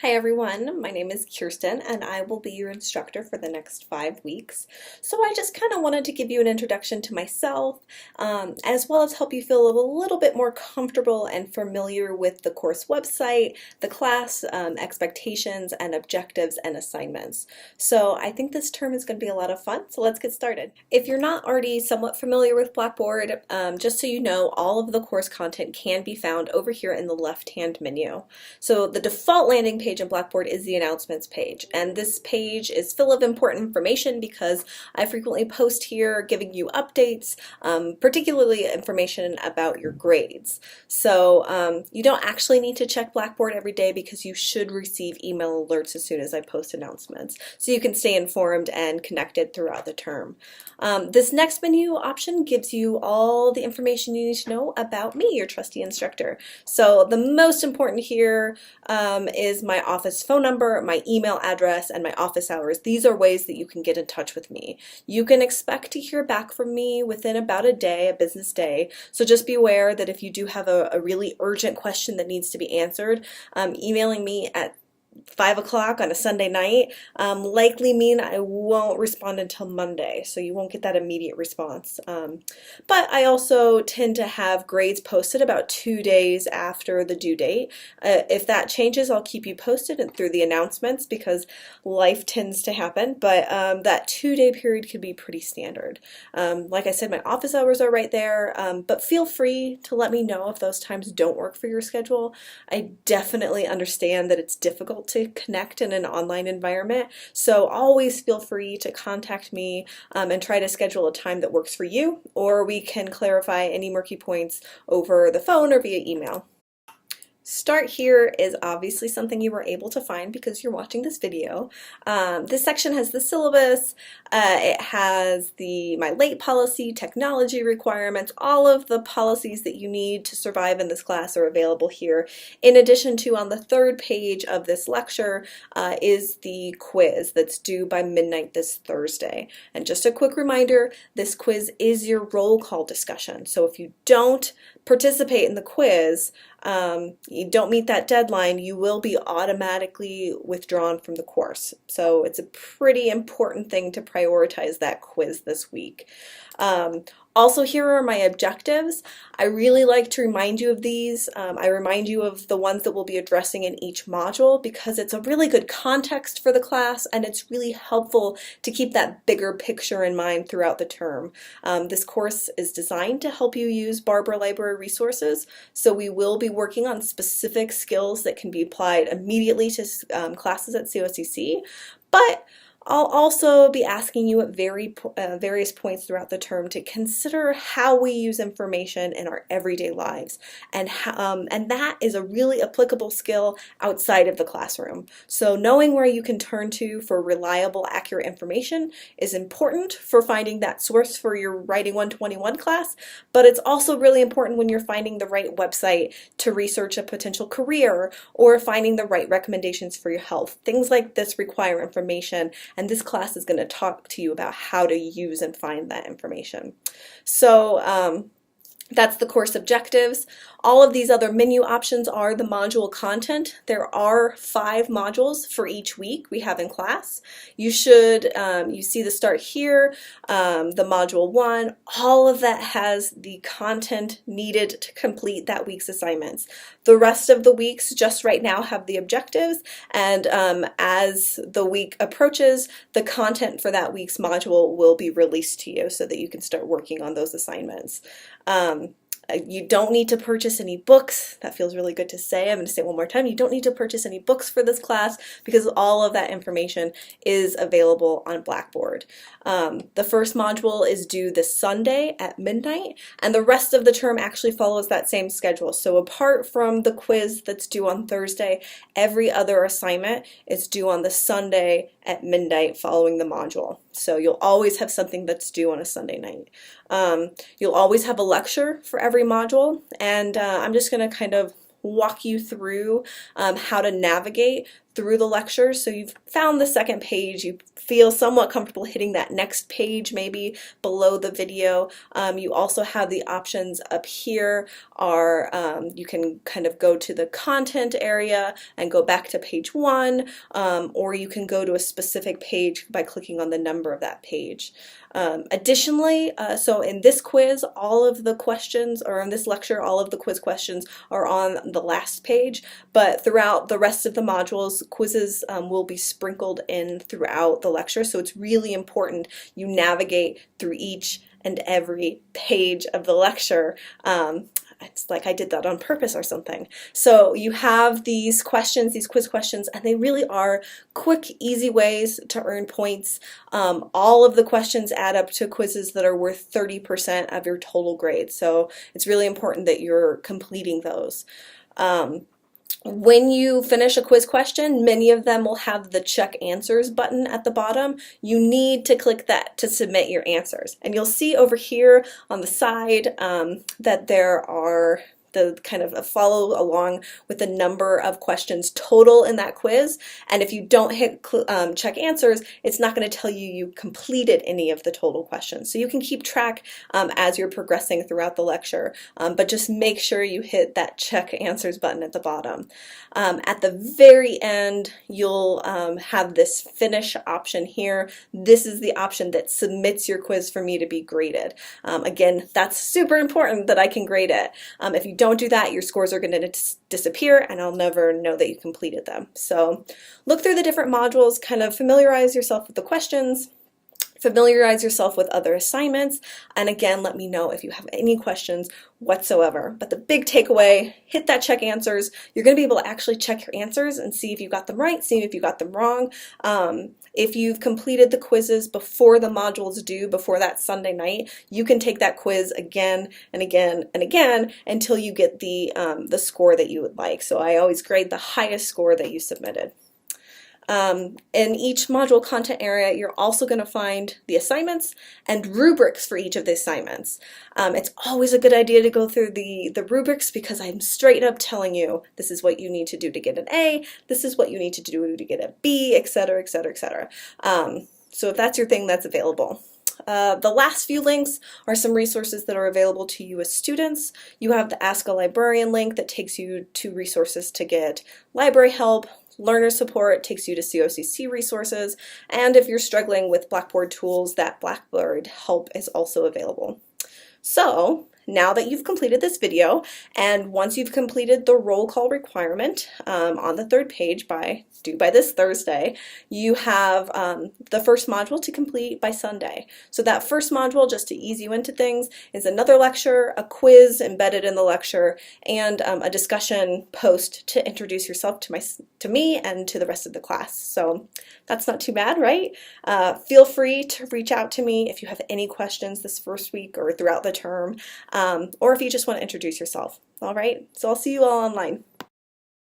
Hi everyone, my name is Kirsten and I will be your instructor for the next 5 weeks. So I just kind of wanted to give you an introduction to myself, as well as help you feel a little bit more comfortable and familiar with the course website, the class, expectations and objectives and assignments. So I think this term is going to be a lot of fun, so let's get started. If you're not already somewhat familiar with Blackboard, just so you know, all of the course content can be found over here in the left-hand menu. So the default landing page in Blackboard is the announcements page, and this page is full of important information because I frequently post here giving you updates, particularly information about your grades. So you don't actually need to check Blackboard every day because you should receive email alerts as soon as I post announcements, so you can stay informed and connected throughout the term. This next menu option gives you all the information you need to know about me, your trusty instructor. So the most important here is my office phone number, my email address, and my office hours. These are ways that you can get in touch with me. You can expect to hear back from me within about a day, a business day. So just be aware that if you do have a really urgent question that needs to be answered, emailing me at 5 o'clock on a Sunday night likely mean I won't respond until Monday, so you won't get that immediate response. But I also tend to have grades posted about 2 days after the due date. If that changes, I'll keep you posted and through the announcements because life tends to happen, but that 2-day period could be pretty standard. Like I said, my office hours are right there, but feel free to let me know if those times don't work for your schedule. I definitely understand that it's difficult to connect in an online environment, so always feel free to contact me and try to schedule a time that works for you, or we can clarify any murky points over the phone or via email. Start here is obviously something you were able to find because you're watching this video. This section has the syllabus, it has my late policy, technology requirements, all of the policies that you need to survive in this class are available here. In addition to, on the 3rd page of this lecture is the quiz that's due by midnight this Thursday. And just a quick reminder, this quiz is your roll call discussion. So if you don't participate in the quiz, you don't meet that deadline, you will be automatically withdrawn from the course. So it's a pretty important thing to prioritize that quiz this week. Also, here are my objectives. I really like to remind you of these. I remind you of the ones that we'll be addressing in each module because it's a really good context for the class and it's really helpful to keep that bigger picture in mind throughout the term. This course is designed to help you use Barbara Library resources, so we will be working on specific skills that can be applied immediately to classes at COCC, but I'll also be asking you at various points throughout the term to consider how we use information in our everyday lives, and that is a really applicable skill outside of the classroom. So knowing where you can turn to for reliable, accurate information is important for finding that source for your Writing 121 class, but it's also really important when you're finding the right website to research a potential career or finding the right recommendations for your health. Things like this require information, and this class is going to talk to you about how to use and find that information. So that's the course objectives. All of these other menu options are the module content. There are 5 modules for each week we have in class. You should, you see the start here, the module 1, all of that has the content needed to complete that week's assignments. The rest of the weeks just right now have the objectives, and as the week approaches, the content for that week's module will be released to you so that you can start working on those assignments. You don't need to purchase any books. That feels really good to say. I'm going to say it one more time. You don't need to purchase any books for this class because all of that information is available on Blackboard. The first module is due this Sunday at midnight, and the rest of the term actually follows that same schedule. So apart from the quiz that's due on Thursday, every other assignment is due on the Sunday at midnight following the module. So you'll always have something that's due on a Sunday night. You'll always have a lecture for every module, and I'm just going to kind of walk you through how to navigate through the lecture. So you've found the second page, you feel somewhat comfortable hitting that next page maybe below the video. You also have the options up here are you can kind of go to the content area and go back to page 1, or you can go to a specific page by clicking on the number of that page. Additionally, so in this quiz, all of the questions, or in this lecture, all of the quiz questions are on the last page, but throughout the rest of the modules, quizzes will be sprinkled in throughout the lecture, so it's really important you navigate through each and every page of the lecture. It's like I did that on purpose or something. So you have these questions, these quiz questions, and they really are quick, easy ways to earn points. All of the questions add up to quizzes that are worth 30% of your total grade. So it's really important that you're completing those. When you finish a quiz question, many of them will have the check answers button at the bottom. You need to click that to submit your answers. And you'll see over here on the side that there are the kind of a follow along with the number of questions total in that quiz. And if you don't hit check answers, it's not going to tell you you completed any of the total questions. So you can keep track as you're progressing throughout the lecture, but just make sure you hit that check answers button at the bottom. At the very end, you'll have this finish option here. This is the option that submits your quiz for me to be graded. Again, that's super important that I can grade it. If you don't do that, your scores are going to disappear and I'll never know that you completed them. So look through the different modules, kind of familiarize yourself with the questions, familiarize yourself with other assignments, and again, let me know if you have any questions whatsoever. But the big takeaway, hit that check answers. You're going to be able to actually check your answers and see if you got them right, see if you got them wrong. If you've completed the quizzes before the modules due, before that Sunday night, you can take that quiz again and again and again until you get the score that you would like. So I always grade the highest score that you submitted. In each module content area, you're also going to find the assignments and rubrics for each of the assignments. It's always a good idea to go through the rubrics because I'm straight up telling you this is what you need to do to get an A, this is what you need to do to get a B, etc., etc., etc. So if that's your thing, that's available. The last few links are some resources that are available to you as students. You have the Ask a Librarian link that takes you to resources to get library help. Learner support takes you to COCC resources, and if you're struggling with Blackboard tools, that Blackboard help is also available. So now that you've completed this video, and once you've completed the roll call requirement on the third page due by this Thursday, you have the first module to complete by Sunday. So that first module, just to ease you into things, is another lecture, a quiz embedded in the lecture, and a discussion post to introduce yourself to me and to the rest of the class. So that's not too bad, right? Feel free to reach out to me if you have any questions this first week or throughout the term, or if you just want to introduce yourself. All right, so I'll see you all online.